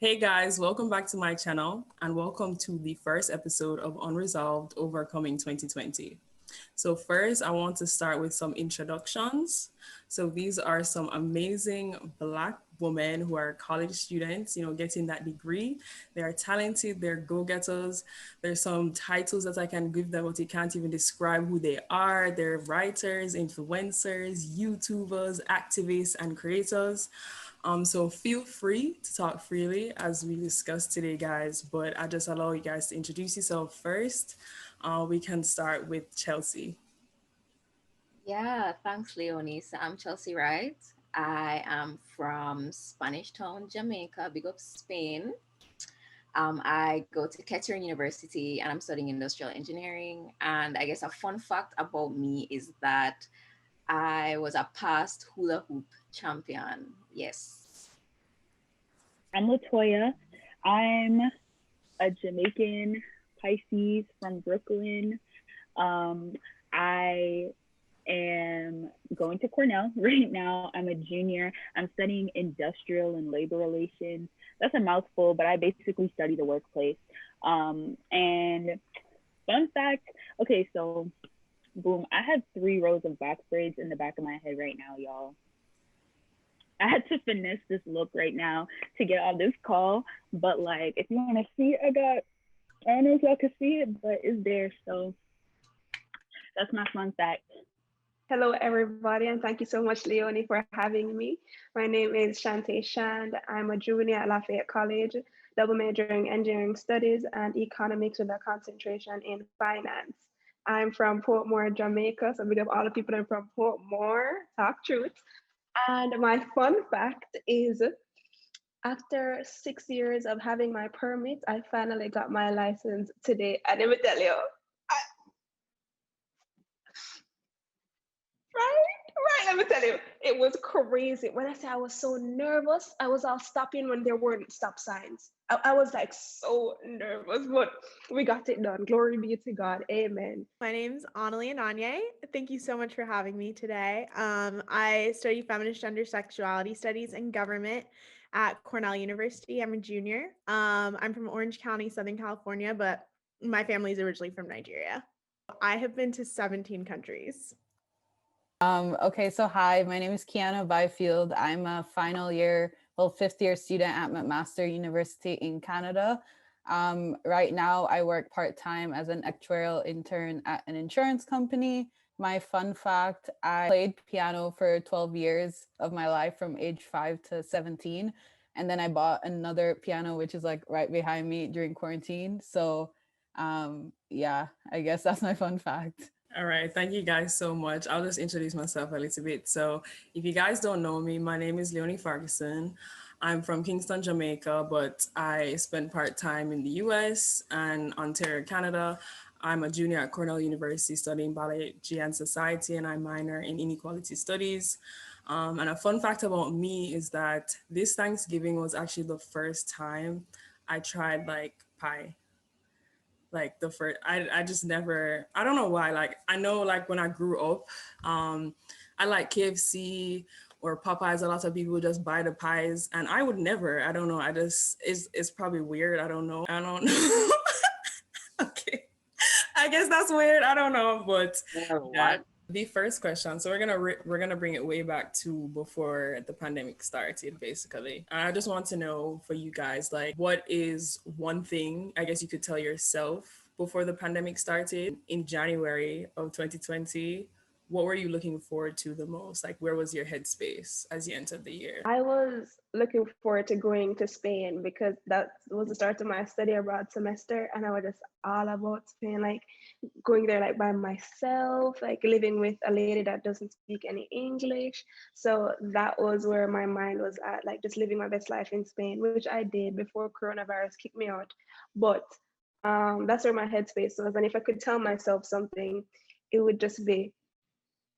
Hey guys, welcome back to my channel and welcome to the first episode of Unresolved Overcoming 2020. So first, I want to start with some introductions. So these are some amazing Black women who are college students, getting that degree. They are talented, they're go-getters. There's some titles that I can give them, but you can't even describe who they are. They're writers, influencers, YouTubers, activists, and creators. So feel free to talk freely as we discuss today, guys, but I just allow you guys to introduce yourself first. We can start with Chelsea. Yeah, thanks, Leonie. So I'm Chelsea Wright. I am from Spanish Town, Jamaica, big up Spain. I go to Kettering University and I'm studying industrial engineering. And I guess a fun fact about me is that I was a past hula hoop champion. Yes. I'm Lotoya. I'm a Jamaican Pisces from Brooklyn. I am going to Cornell right now. I'm a junior. I'm studying industrial and labor relations. That's a mouthful, but I basically study the workplace. And fun fact, okay, so boom, I have 3 rows of box braids in the back of my head right now, y'all. I had to finesse this look right now to get on this call, but like, if you want to see, I don't know if y'all can see it, but it's there. So that's my fun fact. Hello, everybody, and thank you so much, Leonie, for having me. My name is Shantae Shand. I'm a junior at Lafayette College, double majoring engineering studies and economics with a concentration in finance. I'm from Portmore, Jamaica, so big up all the people that are from Portmore, talk truth. And my fun fact is after 6 years of having my permit, I finally got my license today. And let me tell you, right, let me tell you, it was crazy. When I say I was so nervous, I was all stopping when there weren't stop signs. I was like so nervous, but we got it done. Glory be to God. Amen. My name's Anuli. Thank you so much for having me today. I study feminist gender sexuality studies and government at Cornell University. I'm a junior. I'm from Orange County, Southern California, but my family is originally from Nigeria. I have been to 17 countries. Okay, so hi, my name is Keiana Byfield. I'm a fifth year student at McMaster University in Canada. Right now, I work part-time as an actuarial intern at an insurance company. My fun fact, I played piano for 12 years of my life from age 5 to 17. And then I bought another piano, which is like right behind me during quarantine. So yeah, I guess that's my fun fact. All right, thank you guys so much. I'll just introduce myself a little bit. So if you guys don't know me, my name is Leonie Ferguson. I'm from Kingston, Jamaica, but I spent part-time in the US and Ontario, Canada. I'm a junior at Cornell University studying biology and society, and I minor in inequality studies. And a fun fact about me is that this Thanksgiving was actually the first time I tried like pie. Like the first, I just never, I don't know why. Like I know like when I grew up, I like KFC or Popeyes. A lot of people just buy the pies, and I would never. I don't know. I just it's probably weird. I don't know. I don't know. Okay, I guess that's weird. I don't know, but yeah. The first question. So we're gonna bring it way back to before the pandemic started, basically. And I just want to know for you guys, like, what is one thing I guess you could tell yourself before the pandemic started in January of 2020? What were you looking forward to the most? Like, where was your headspace as you entered the year? I was looking forward to going to Spain because that was the start of my study abroad semester, and I was just all about Spain, like going there like by myself, like living with a lady that doesn't speak any English. So that was where my mind was at, like just living my best life in Spain, which I did before coronavirus kicked me out. But that's where my headspace was. And if I could tell myself something, it would just be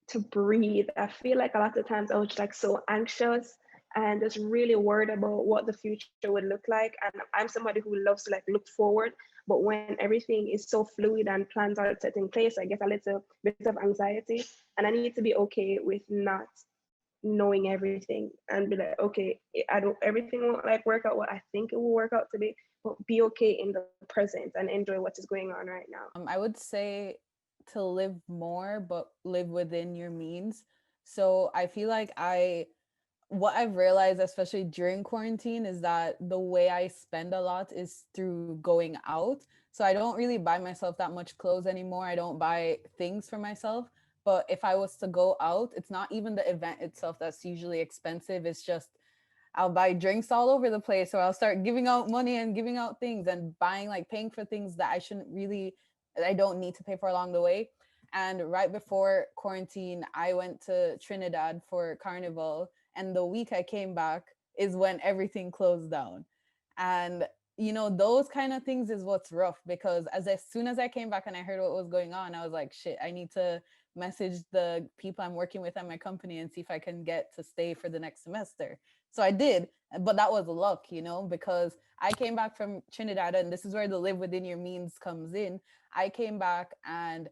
to breathe. I feel like a lot of times I was just like so anxious and just really worried about what the future would look like. And I'm somebody who loves to like look forward, but when everything is so fluid and plans are set in place, I get a little bit of anxiety, and I need to be okay with not knowing everything and be like, okay, I don't, everything won't like work out what I think it will work out to be, but be okay in the present and enjoy what is going on right now. I would say to live more, but live within your means. So I feel like what I've realized, especially during quarantine, is that the way I spend a lot is through going out. So I don't really buy myself that much clothes anymore. I don't buy things for myself. But if I was to go out, it's not even the event itself that's usually expensive. It's just I'll buy drinks all over the place, or I'll start giving out money and giving out things and buying, like, paying for things that I don't need to pay for along the way. And right before quarantine, I went to Trinidad for Carnival, and the week I came back is when everything closed down. And those kind of things is what's rough, because as soon as I came back and I heard what was going on, I was like, shit, I need to message the people I'm working with at my company and see if I can get to stay for the next semester. So I did, but that was luck, because I came back from Trinidad, and this is where the live within your means comes in. I came back, and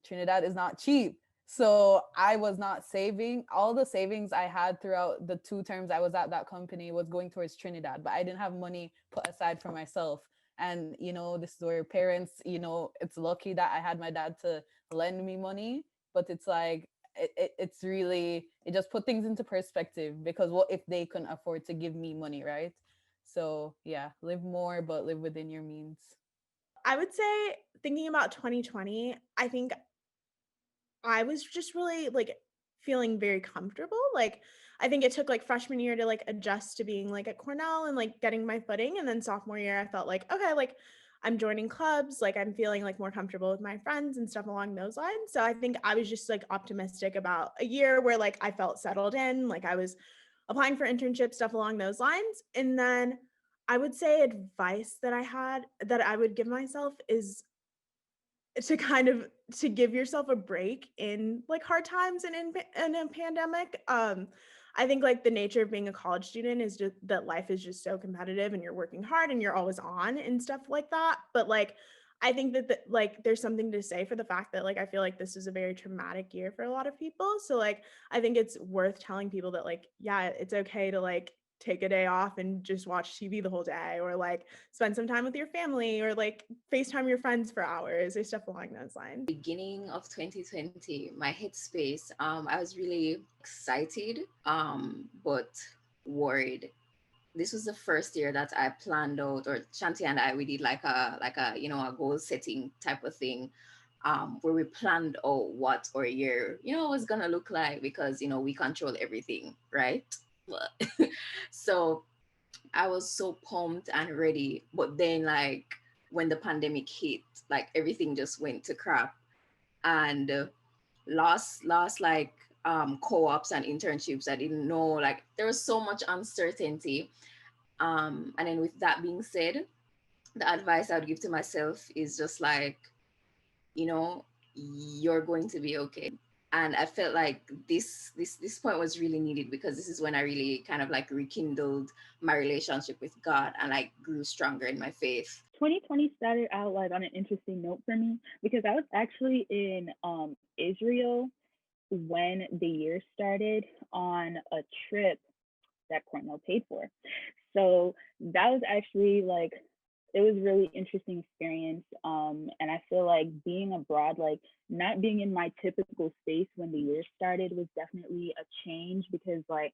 Trinidad is not cheap. So I was not saving. All the savings I had throughout the 2 terms I was at that company was going towards Trinidad, but I didn't have money put aside for myself. And, this is where parents, it's lucky that I had my dad to lend me money, but it's like, it's really, it just put things into perspective, because what if they couldn't afford to give me money, right? So yeah, live more, but live within your means. I would say, thinking about 2020, I think I was just really like feeling very comfortable. Like, I think it took like freshman year to like adjust to being like at Cornell and like getting my footing. And then sophomore year, I felt like, okay, like I'm joining clubs, like I'm feeling like more comfortable with my friends and stuff along those lines. So I think I was just like optimistic about a year where like I felt settled in, like I was applying for internship stuff along those lines. And then I would say advice that I would give myself is to kind of to give yourself a break in like hard times and in a pandemic. I think like the nature of being a college student is just that life is just so competitive and you're working hard and you're always on and stuff like that. But like I think that like there's something to say for the fact that like I feel like this is a very traumatic year for a lot of people. So like I think it's worth telling people that like, yeah, it's okay to like take a day off and just watch TV the whole day, or like spend some time with your family, or like FaceTime your friends for hours, or stuff along those lines. Beginning of 2020, my headspace, I was really excited, but worried. This was the first year that I planned out, or Shantae and I, we did like a a goal setting type of thing, where we planned out what our year was gonna look like, because we control everything, right? So I was so pumped and ready, but then like when the pandemic hit, like everything just went to crap, and lost like co-ops and internships. I didn't know, like there was so much uncertainty. And then with that being said, the advice I would give to myself is just like, you know, you're going to be okay. And I felt like this point was really needed, because this is when I really kind of like rekindled my relationship with God and like grew stronger in my faith. 2020 started out like on an interesting note for me, because I was actually in Israel when the year started on a trip that Cornell paid for. So that was actually like, it was really interesting experience. And I feel like being abroad, like not being in my typical space when the year started, was definitely a change, because like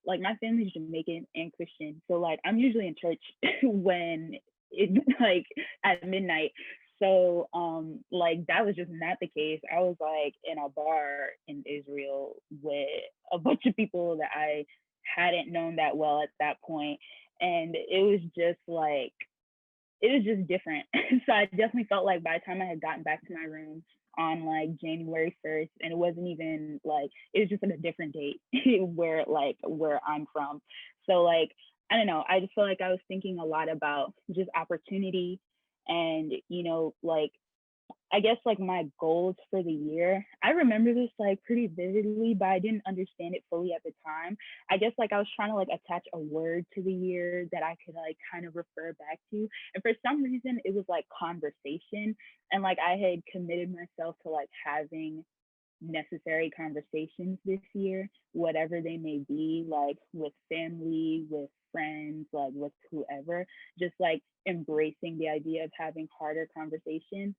my family's Jamaican and Christian. So like I'm usually in church when it like at midnight. So like that was just not the case. I was like in a bar in Israel with a bunch of people that I hadn't known that well at that point. And it was just like, it was just different. So I definitely felt like by the time I had gotten back to my room on like January 1st, and it wasn't even like, it was just like a different date where I'm from. So like, I don't know, I just feel like I was thinking a lot about just opportunity and, like I guess like my goals for the year. I remember this like pretty vividly, but I didn't understand it fully at the time. I guess like I was trying to like attach a word to the year that I could like kind of refer back to. And for some reason it was like conversation. And like I had committed myself to like having necessary conversations this year, whatever they may be, like with family, with friends, like with whoever, just like embracing the idea of having harder conversations.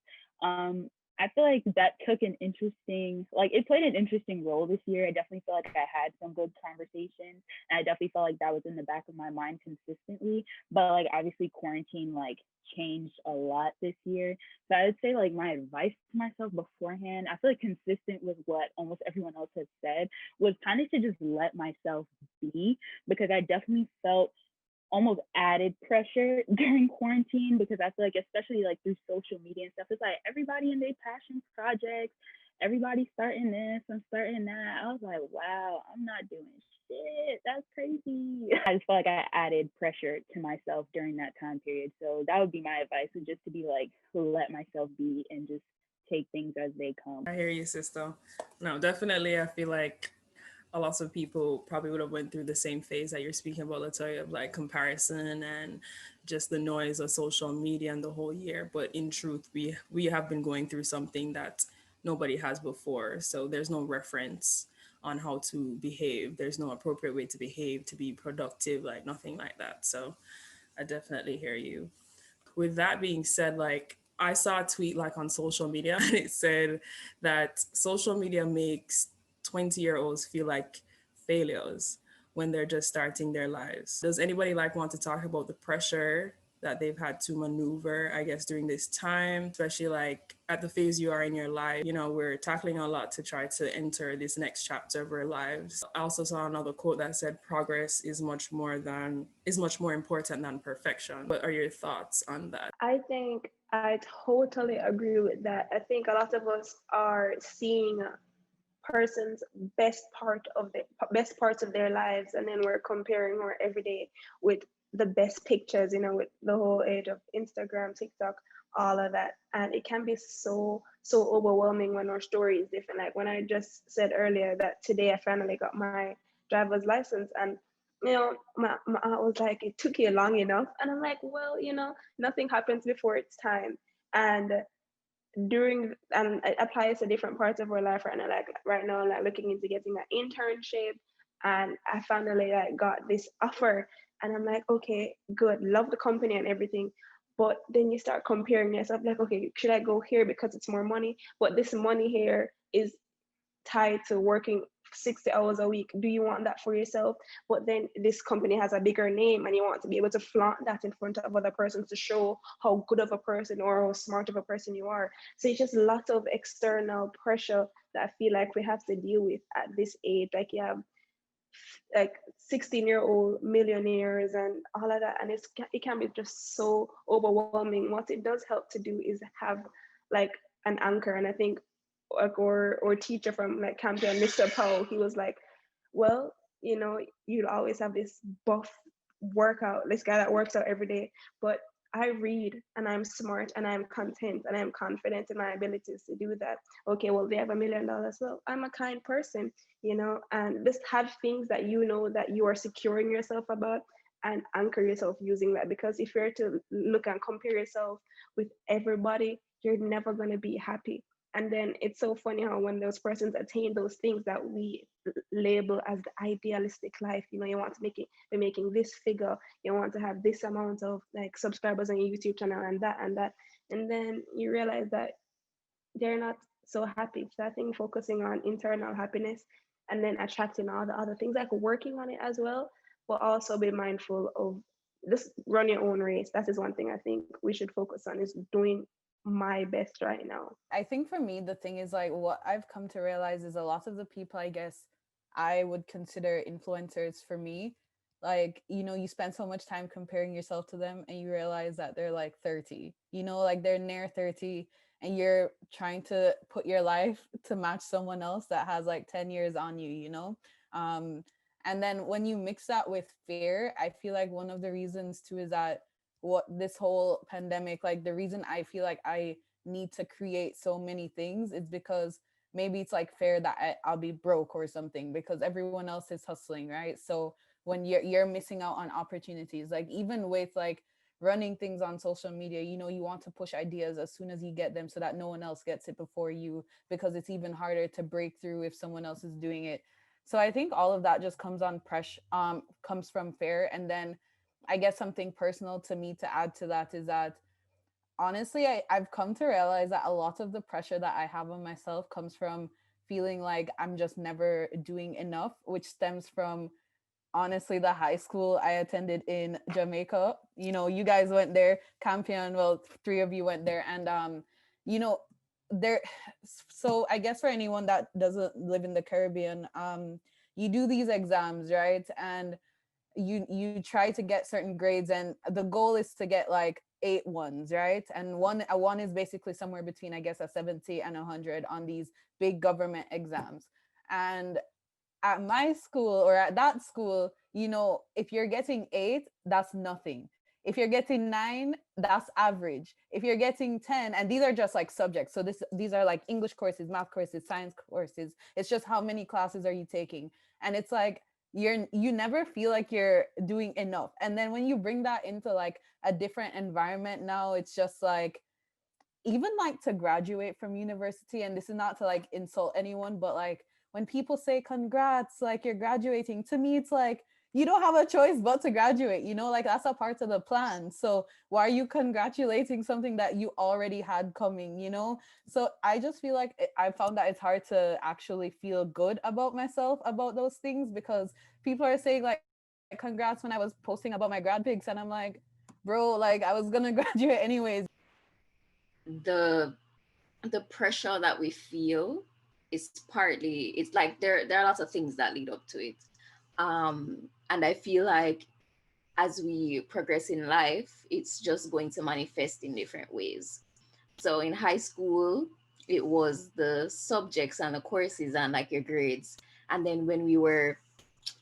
I feel like that took an interesting, like it played an interesting role this year. I definitely feel like I had some good conversations, and I definitely felt like that was in the back of my mind consistently. But like obviously quarantine like changed a lot this year. So I would say like my advice to myself beforehand, I feel like consistent with what almost everyone else has said, was kind of to just let myself be, because I definitely felt almost added pressure during quarantine, because I feel like especially like through social media and stuff, it's like everybody in their passion projects, everybody starting this and starting that. I was like, wow, I'm not doing shit. That's crazy. I just felt like I added pressure to myself during that time period. So that would be my advice, is just to be like, let myself be and just take things as they come. I hear you, sister. No, definitely. I feel like a lot of people probably would have went through the same phase that you're speaking about, Lotoya, of like comparison and just the noise of social media and the whole year. But in truth, we have been going through something that nobody has before. So there's no reference on how to behave. There's no appropriate way to behave, to be productive, like nothing like that. So I definitely hear you. With that being said, like I saw a tweet like on social media and it said that social media makes 20-year-olds feel like failures when they're just starting their lives. Does anybody like want to talk about the pressure that they've had to maneuver, I guess, during this time, especially like at the phase you are in your life? You know, we're tackling a lot to try to enter this next chapter of our lives. I also saw another quote that said progress is much more important than perfection. What are your thoughts on that? I think I totally agree with that. I think a lot of us are seeing person's best parts of their lives, and then we're comparing our everyday with the best pictures, with the whole age of Instagram, TikTok, all of that. And it can be so overwhelming when our story is different. Like when I just said earlier that today I finally got my driver's license, and I was like, it took you long enough. And I'm like, well, nothing happens before its time. And it applies to different parts of our life right now. Like right now, like looking into getting an internship, and I finally like got this offer, and I'm like, okay, good, love the company and everything. But then you start comparing yourself, like, okay, should I go here because it's more money? But this money here is tied to working 60 hours a week. Do you want that for yourself? But then this company has a bigger name, and you want to be able to flaunt that in front of other persons to show how good of a person or how smart of a person you are. So it's just a lot of external pressure that I feel like we have to deal with at this age. Like you have like 16-year-old millionaires and all of that, and it can be just so overwhelming. What it does help to do is have like an anchor. And I think like or teacher from like Campion, Mr. Powell, he was like, well, you'll always have this buff this guy that works out every day, but I read and I'm smart and I'm content and I'm confident in my abilities to do that. Okay, well, they have $1 million. Well, I'm a kind person, and just have things that that you are securing yourself about, and anchor yourself using that. Because if you're to look and compare yourself with everybody, you're never going to be happy. And then it's so funny how when those persons attain those things that we label as the idealistic life, you want to be making this figure, you want to have this amount of like subscribers on your YouTube channel and that and that. And then you realize that they're not so happy. So I think focusing on internal happiness and then attracting all the other things, like working on it as well, but also be mindful of just run your own race. That is one thing I think we should focus on, is doing my best right now. I think for me, the thing is like what I've come to realize is a lot of the people, I guess, I would consider influencers for me. Like, you spend so much time comparing yourself to them and you realize that they're like 30, like they're near 30 and you're trying to put your life to match someone else that has like 10 years on you. And then when you mix that with fear, I feel like one of the reasons too is that what this whole pandemic, like the reason I feel like I need to create so many things is because maybe it's like fair that I'll be broke or something because everyone else is hustling, right? So when you're missing out on opportunities, like even with like running things on social media, you know, you want to push ideas as soon as you get them so that no one else gets it before you, because it's even harder to break through if someone else is doing it. So I think all of that just comes on pressure, comes from fear. And then I guess something personal to me to add to that is that honestly, I've come to realize that a lot of the pressure that I have on myself comes from feeling like I'm just never doing enough, which stems from honestly the high school I attended in Jamaica. You know, you guys went there, Campion, well, three of you went there. And you know, there so I guess for anyone that doesn't live in the Caribbean, you do these exams, right? And you try to get certain grades, and the goal is to get like 8 1s, right? And a one is basically somewhere between, I guess, a 70 and 100 on these big government exams. And at my school, or at that school, you know, if you're getting 8, that's nothing. If you're getting 9, that's average. If you're getting 10, and these are just like subjects, so these are like English courses, math courses, science courses, it's just how many classes are you taking. And it's like you never feel like you're doing enough. And then when you bring that into like a different environment, now it's just like, even like to graduate from university, and this is not to like insult anyone, but like when people say congrats, like you're graduating, to me it's like you don't have a choice but to graduate, you know, like that's a part of the plan. So why are you congratulating something that you already had coming, you know? So I just feel like I found that it's hard to actually feel good about myself about those things, because people are saying like congrats when I was posting about my grad pics, and I'm like, bro, like I was gonna graduate anyways. The pressure that we feel is partly, it's like there are lots of things that lead up to it. And I feel like as we progress in life, it's just going to manifest in different ways. So in high school, it was the subjects and the courses and like your grades. And then when we were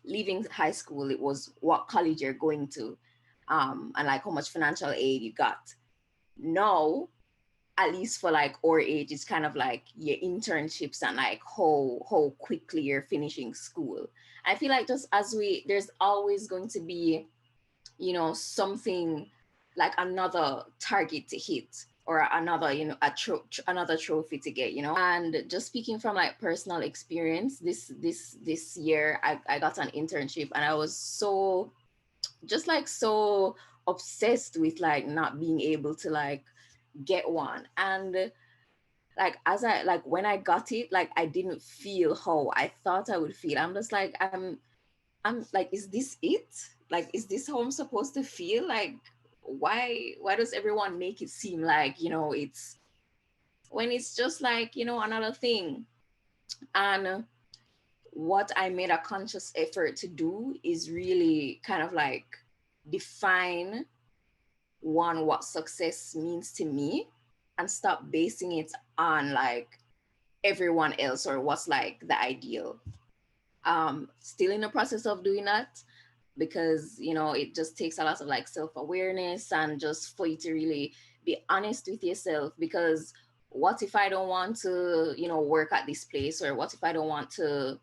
leaving high school, it was what college you're going to, and like how much financial aid you got. Now, at least for like our age, it's kind of like your internships and like how quickly you're finishing school. I feel like just as there's always going to be, you know, something like another target to hit, or another, you know, another trophy to get, you know. And just speaking from like personal experience, this year I got an internship, and I was so just like so obsessed with like not being able to like get one. And like as I like when I got it, like I didn't feel how I thought I would feel. I'm just like I'm like, is this it? Like, is this how I'm supposed to feel? Like, why does everyone make it seem like, you know, it's when it's just like, you know, another thing. And what I made a conscious effort to do is really kind of like define one, what success means to me, and stop basing it on like everyone else or what's like the ideal. Still in the process of doing that, because you know it just takes a lot of like self-awareness, and just for you to really be honest with yourself. Because what if I don't want to, you know, work at this place, or what if I don't want to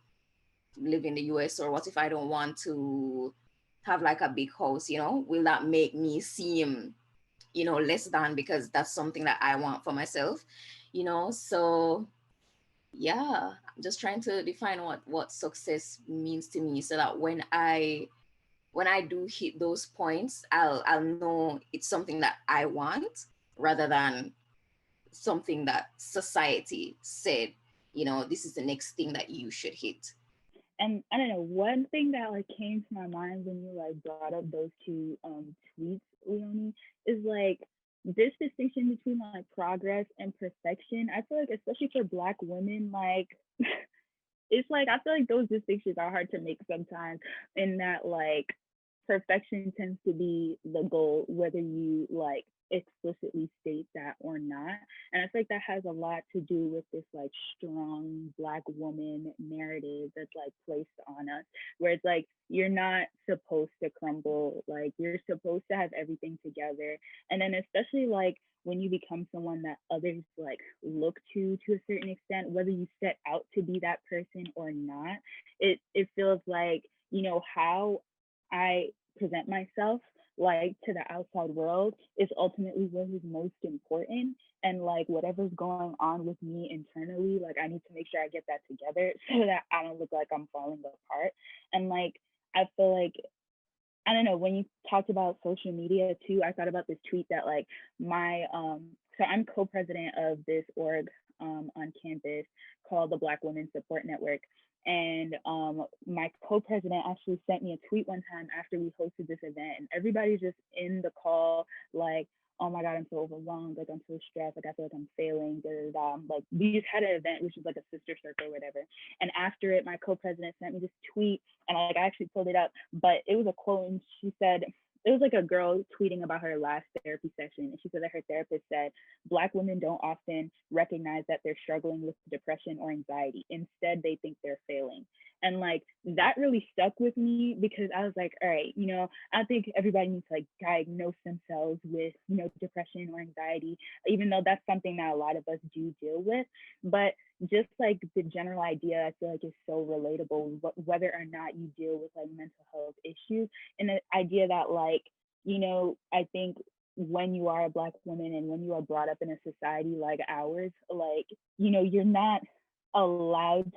live in the US, or what if I don't want to have like a big house, you know? Will that make me seem, you know, less than because that's something that I want for myself, you know? So yeah, I'm just trying to define what success means to me, so that when I do hit those points, I'll know it's something that I want, rather than something that society said, you know, this is the next thing that you should hit. And I don't know, one thing that like came to my mind when you like brought up those two tweets, Leonie, is like this distinction between like progress and perfection. I feel like especially for Black women, like it's like I feel like those distinctions are hard to make sometimes, in that like perfection tends to be the goal, whether you like explicitly state that or not. And I feel like that has a lot to do with this like strong Black woman narrative that's like placed on us, where it's like you're not supposed to crumble, like you're supposed to have everything together. And then especially like when you become someone that others like look to a certain extent, whether you set out to be that person or not, it feels like, you know, how I present myself like to the outside world is ultimately what is most important. And like whatever's going on with me internally, like I need to make sure I get that together so that I don't look like I'm falling apart. And like I feel like, I don't know, when you talked about social media too, I thought about this tweet that like my so I'm co-president of this org on campus called the Black Women Support Network. And my co-president actually sent me a tweet one time after we hosted this event, and everybody's just in the call like, oh my God, I'm so overwhelmed, like I'm so stressed, like I feel like I'm failing, da, da, da. Like we just had an event which is like a sister circle or whatever. And after it, my co-president sent me this tweet, and like I actually pulled it up, but it was a quote, and she said, it was like a girl tweeting about her last therapy session, and she said that her therapist said Black women don't often recognize that they're struggling with depression or anxiety. Instead, they think they're failing. And like that really stuck with me because I was like, all right, you know, I think everybody needs to like diagnose themselves with, you know, depression or anxiety, even though that's something that a lot of us do deal with. But just like the general idea, I feel like is so relatable, whether or not you deal with like mental health issues, and the idea that like, you know, I think when you are a Black woman and when you are brought up in a society like ours, like, you know, you're not allowed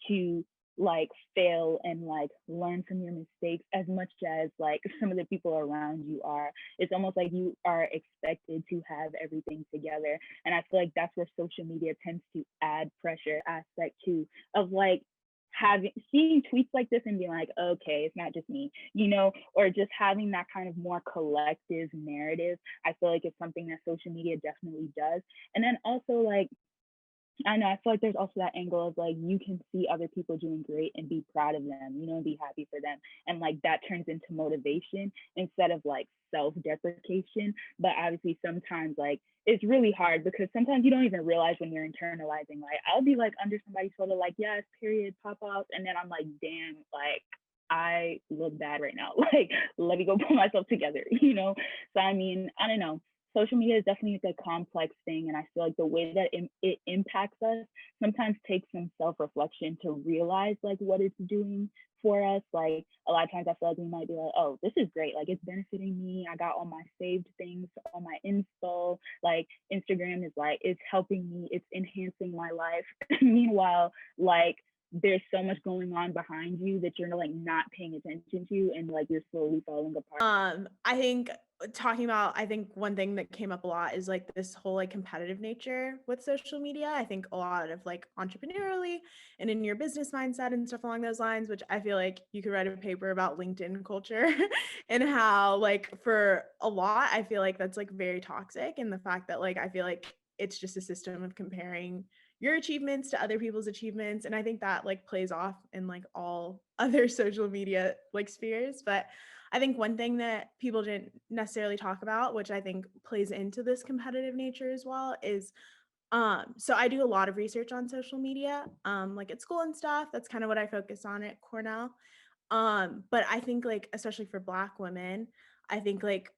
to like fail and like learn from your mistakes as much as like some of the people around you are. It's almost like you are expected to have everything together. And I feel like that's where social media tends to add pressure aspect to, of like having seeing tweets like this and being like, okay, it's not just me, you know, or just having that kind of more collective narrative. I feel like it's something that social media definitely does. And then also like, I know, I feel like there's also that angle of like you can see other people doing great and be proud of them, you know, and be happy for them. And like that turns into motivation instead of like self-deprecation. But obviously sometimes like it's really hard because sometimes you don't even realize when you're internalizing. Like I'll be like under somebody's shoulder, like, yes, period, pop off. And then I'm like, damn, like I look bad right now. Like, let me go put myself together, you know? So I mean, I don't know, social media is definitely like a complex thing, and I feel like the way that it impacts us sometimes takes some self-reflection to realize like what it's doing for us. Like a lot of times I feel like we might be like, oh, this is great, like it's benefiting me, I got all my saved things on my info, like Instagram is like, it's helping me, it's enhancing my life. Meanwhile, like there's so much going on behind you that you're like not paying attention to, and like you're slowly falling apart. I think I think one thing that came up a lot is like this whole like competitive nature with social media. I think a lot of like entrepreneurially and in your business mindset and stuff along those lines, which I feel like you could write a paper about LinkedIn culture and how like for a lot, I feel like that's like very toxic. And the fact that like, I feel like it's just a system of comparing your achievements to other people's achievements. And I think that like plays off in like all other social media like spheres. But I think one thing that people didn't necessarily talk about, which I think plays into this competitive nature as well, is so I do a lot of research on social media, like at school and stuff. That's kind of what I focus on at Cornell. But I think like, especially for Black women, I think like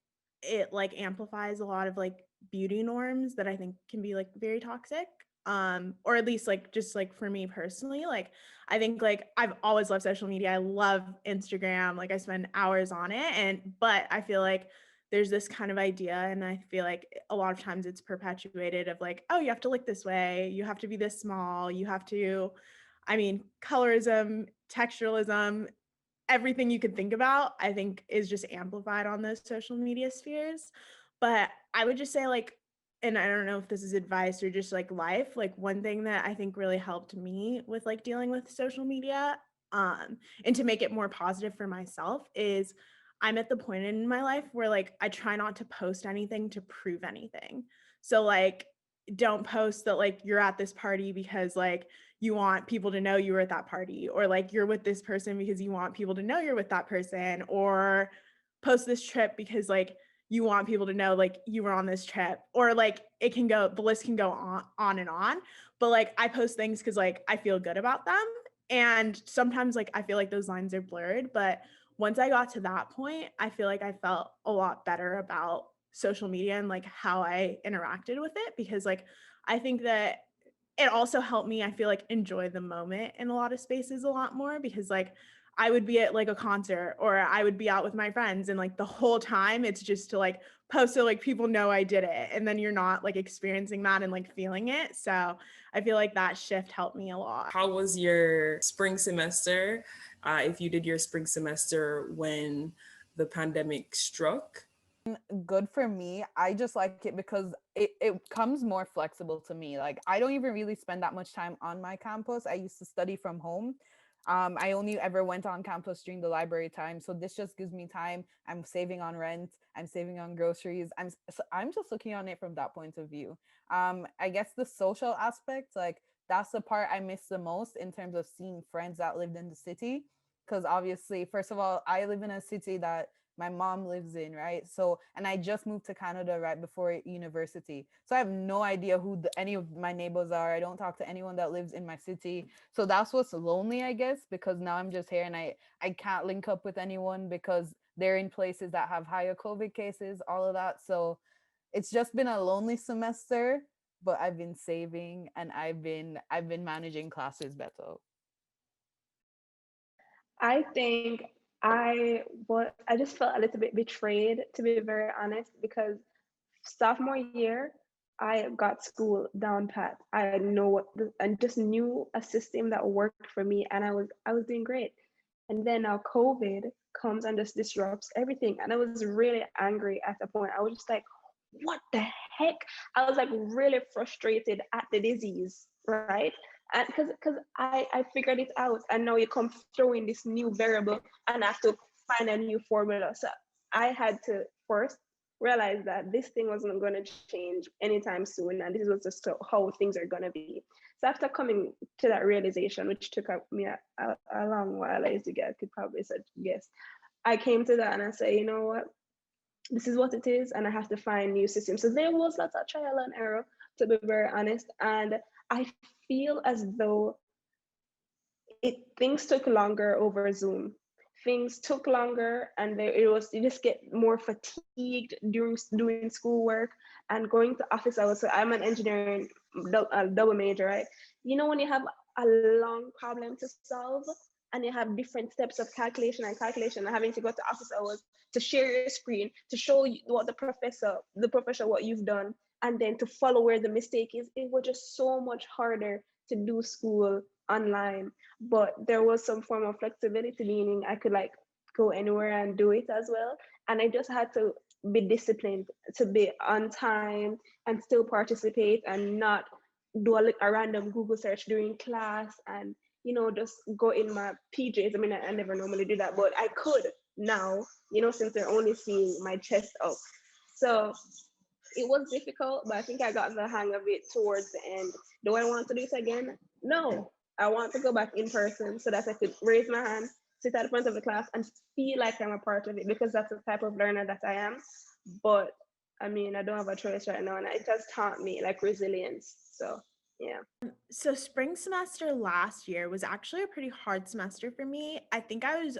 it like amplifies a lot of like beauty norms that I think can be like very toxic. Or at least like just like for me personally, like I think like I've always loved social media. I love Instagram, like I spend hours on it. But I feel like there's this kind of idea, and I feel like a lot of times it's perpetuated of like, oh, you have to look this way, you have to be this small, you have to, I mean, colorism, texturalism, everything you could think about, I think is just amplified on those social media spheres. But I would just say like, and I don't know if this is advice or just like life, like one thing that I think really helped me with like dealing with social media, and to make it more positive for myself is I'm at the point in my life where like I try not to post anything to prove anything. So like don't post that like you're at this party because like you want people to know you were at that party, or like you're with this person because you want people to know you're with that person, or post this trip because like you want people to know like you were on this trip, or like it can go, the list can go on and on. But like I post things because like I feel good about them. And sometimes like I feel like those lines are blurred. But once I got to that point, I feel like I felt a lot better about social media and like how I interacted with it, because like I think that it also helped me, I feel like, enjoy the moment in a lot of spaces a lot more, because like I would be at like a concert or I would be out with my friends, and like the whole time it's just to like post so like people know I did it, and then you're not like experiencing that and like feeling it. So I feel like that shift helped me a lot. How was your spring semester? If you did your spring semester when the pandemic struck? Good for me. I just like it because it comes more flexible to me. Like I don't even really spend that much time on my campus. I used to study from home. I only ever went on campus during the library time. So this just gives me time. I'm saving on rent. I'm saving on groceries. I'm just looking on it from that point of view. I guess the social aspect, like that's the part I miss the most in terms of seeing friends that lived in the city. Because obviously, first of all, I live in a city that my mom lives in, right? So, and I just moved to Canada right before university. So I have no idea who any of my neighbors are. I don't talk to anyone that lives in my city. So that's what's lonely, I guess, because now I'm just here and I can't link up with anyone because they're in places that have higher COVID cases, all of that. So it's just been a lonely semester, but I've been saving and I've been managing classes better. I think I just felt a little bit betrayed, to be very honest, because sophomore year I got school down pat. I know I just knew a system that worked for me, and I was doing great. And then now COVID comes and just disrupts everything, and I was really angry at the point. I was just like, what the heck? I was like really frustrated at the disease, right? And because I figured it out, and now you come throwing this new variable and I have to find a new formula. So I had to first realize that this thing wasn't going to change anytime soon, and this was just how things are going to be. So after coming to that realization, which took me a long while, as you guys could probably guess, I came to that and I said, you know what, this is what it is, and I have to find new systems. So there was lots of trial and error, to be very honest, and I feel as though things took longer over Zoom. Things took longer, and you just get more fatigued during doing schoolwork and going to office hours. So I'm an engineering double major, right? You know, when you have a long problem to solve and you have different steps of calculation and having to go to office hours to share your screen to show you what the professor what you've done, and then to follow where the mistake is, it was just so much harder to do school online. But there was some form of flexibility, meaning I could like go anywhere and do it as well. And I just had to be disciplined to be on time and still participate and not do a random Google search during class and, you know, just go in my PJs. I mean, I never normally do that, but I could now, you know, since they're only seeing my chest up. So it was difficult, but I think I got the hang of it towards the end. Do I want to do it again? No. I want to go back in person so that I could raise my hand, sit at the front of the class, and feel like I'm a part of it, because that's the type of learner that I am. But I mean, I don't have a choice right now, and it has taught me like resilience. So yeah. So spring semester last year was actually a pretty hard semester for me. I think I was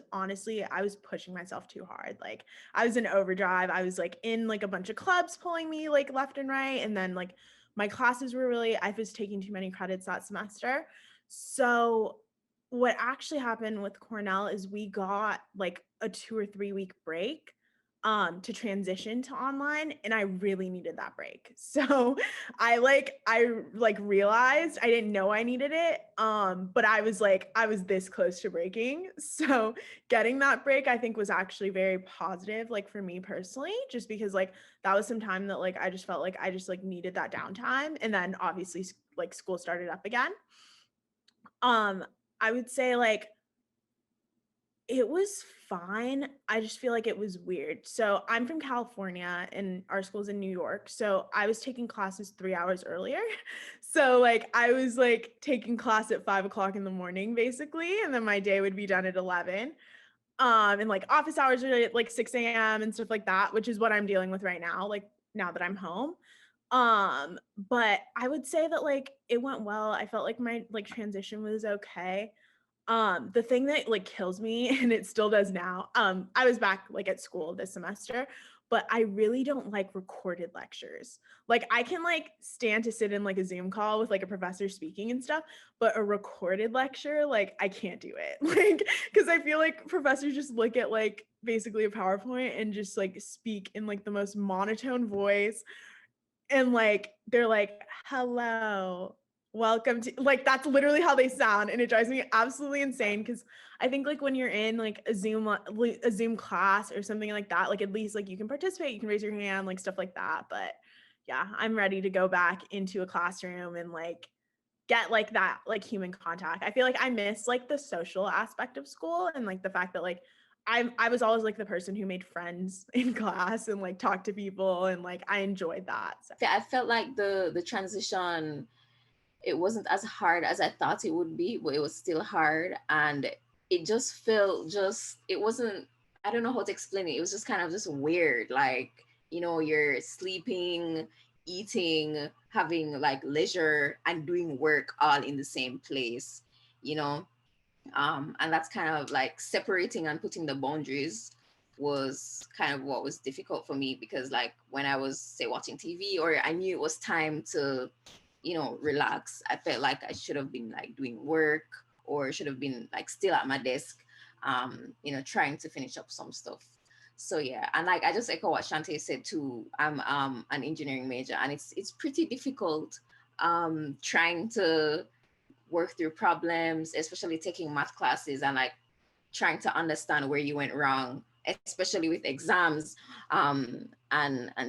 pushing myself too hard. Like I was in overdrive. I was like in like a bunch of clubs pulling me like left and right. And then like my classes were I was taking too many credits that semester. So what actually happened with Cornell is we got like a 2 or 3 week break to transition to online, and I really needed that break. So I realized I didn't know I needed it, but I was this close to breaking. So getting that break I think was actually very positive, like for me personally, just because like that was some time that like I just felt like I just like needed that downtime. And then obviously like school started up again. I would say like it was fine. I just feel like it was weird. So I'm from California and our school's in New York. So I was taking classes 3 hours earlier. So like I was like taking class at 5 o'clock in the morning basically. And then my day would be done at 11. And like office hours are at like 6 a.m. and stuff like that, which is what I'm dealing with right now, like now that I'm home. But I would say that like it went well. I felt like my like transition was okay. The thing that like kills me, and it still does now, I was back like at school this semester, but I really don't like recorded lectures. Like I can like stand to sit in like a Zoom call with like a professor speaking and stuff, but a recorded lecture, like I can't do it. Like, because I feel like professors just look at like basically a PowerPoint and just like speak in like the most monotone voice. And like, they're like, hello, welcome to, like, that's literally how they sound. And it drives me absolutely insane. Cause I think like when you're in like a Zoom class or something like that, like at least like you can participate, you can raise your hand, like stuff like that. But yeah, I'm ready to go back into a classroom and like get like that like human contact. I feel like I miss like the social aspect of school and like the fact that like I was always like the person who made friends in class and like talked to people and like I enjoyed that. So. I felt like the transition, it wasn't as hard as I thought it would be, but it was still hard. And it just felt it wasn't, I don't know how to explain it. It was just kind of just weird. Like, you know, you're sleeping, eating, having like leisure and doing work all in the same place, you know? And that's kind of like separating and putting the boundaries was kind of what was difficult for me, because like when I was say watching TV or I knew it was time to, you know, relax, I felt like I should have been like doing work or should have been like still at my desk, you know, trying to finish up some stuff. So yeah, and like I just echo what Shantae said too. I'm an engineering major, and it's pretty difficult trying to work through problems, especially taking math classes and like trying to understand where you went wrong, especially with exams and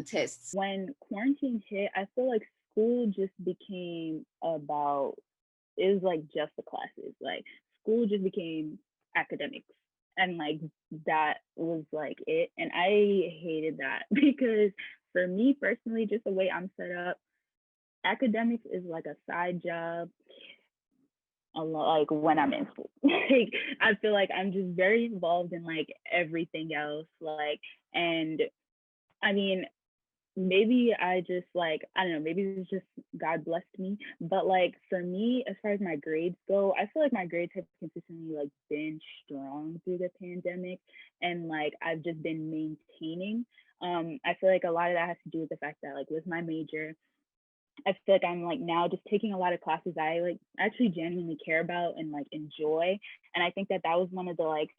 tests. When quarantine hit, I feel like school just became about, it was like just the classes. Like school just became academics. And like that was like it. And I hated that because for me personally, just the way I'm set up, academics is like a side job like when I'm in school. Like I feel like I'm just very involved in like everything else. Like, and I mean, maybe I just like, I don't know, maybe it's just God blessed me. But like for me, as far as my grades go, I feel like my grades have consistently like been strong through the pandemic, and like I've just been maintaining. I feel like a lot of that has to do with the fact that like with my major, I feel like I'm like now just taking a lot of classes I like actually genuinely care about and like enjoy. And I think that that was one of the like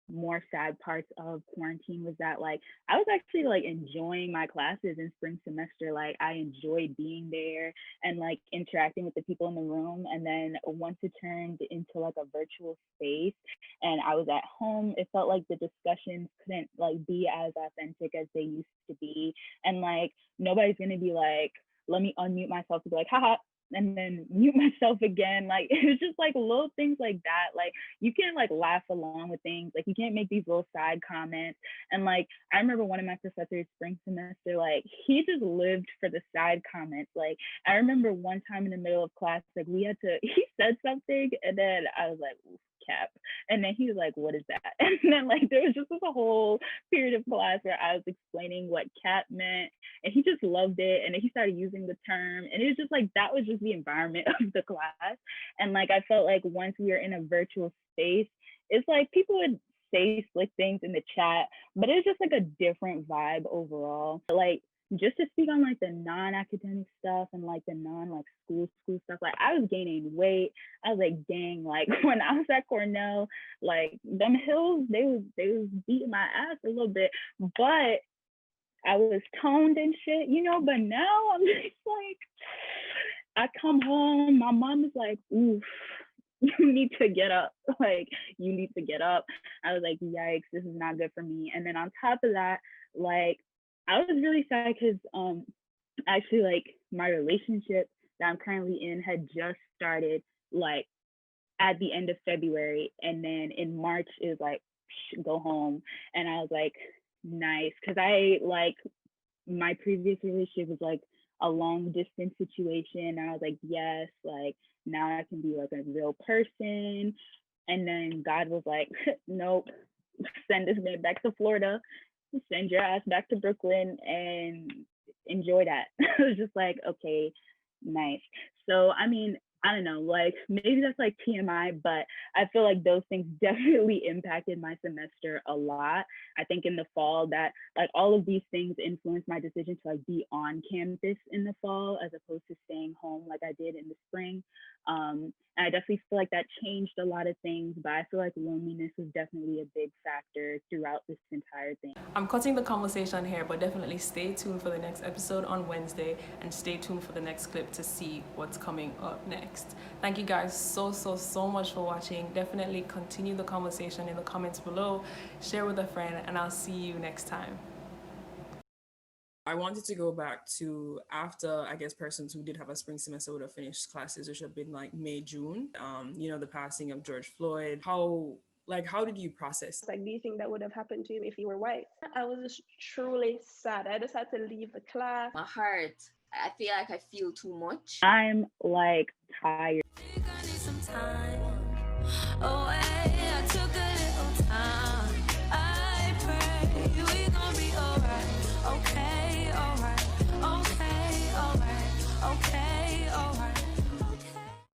more sad parts of quarantine, was that like I was actually like enjoying my classes in spring semester. Like I enjoyed being there and like interacting with the people in the room. And then once it turned into like a virtual space and I was at home, it felt like the discussions couldn't like be as authentic as they used to be. And like nobody's gonna be like, let me unmute myself to be like, haha, and then mute myself again. Like it was just like little things like that. Like you can't like laugh along with things. Like you can't make these little side comments. And like I remember one of my professors spring semester, like he just lived for the side comments. Like I remember one time in the middle of class, like we had to, he said something and then I was like, oof, cap. And then he was like, what is that? And then like there was just this a whole period of class where I was explaining what cap meant, and he just loved it. And then he started using the term, and it was just like that was just the environment of the class. And like I felt like once we were in a virtual space, it's like people would say slick things in the chat, but it's just like a different vibe overall. Like just to speak on like the non-academic stuff and like the non like school stuff, like I was gaining weight. I was like, dang, like when I was at Cornell, like them hills, they was beating my ass a little bit, but I was toned and shit, you know. But now I'm just like, I come home, my mom is like, oof, you need to get up. Like, you need to get up. I was like, yikes, this is not good for me. And then on top of that, like, I was really sad because actually, like, my relationship that I'm currently in had just started, like, at the end of February. And then in March, it was like, go home. And I was like, nice. Because I, like, my previous relationship was, like, a long distance situation. I was like, yes, like, now I can be, like, a real person. And then God was like, nope, send this man back to Florida, send your ass back to Brooklyn and enjoy that. I was just like, okay, nice. So, I mean, I don't know, like maybe that's like TMI, but I feel like those things definitely impacted my semester a lot. I think in the fall that like all of these things influenced my decision to like be on campus in the fall as opposed to staying home like I did in the spring. And I definitely feel like that changed a lot of things, but I feel like loneliness was definitely a big factor throughout this entire thing. I'm cutting the conversation here, but definitely stay tuned for the next episode on Wednesday and stay tuned for the next clip to see what's coming up next. Thank you guys so much for watching. Definitely continue the conversation in the comments below, share with a friend, and I'll see you next time. I wanted to go back to after, I guess, persons who did have a spring semester would have finished classes, which have been like May, June, the passing of George Floyd. How did you process? Like, do you think that would have happened to you if you were white? I was just truly sad. I just had to leave the class. My heart, I feel like I feel too much. I'm like tired. I need some time away.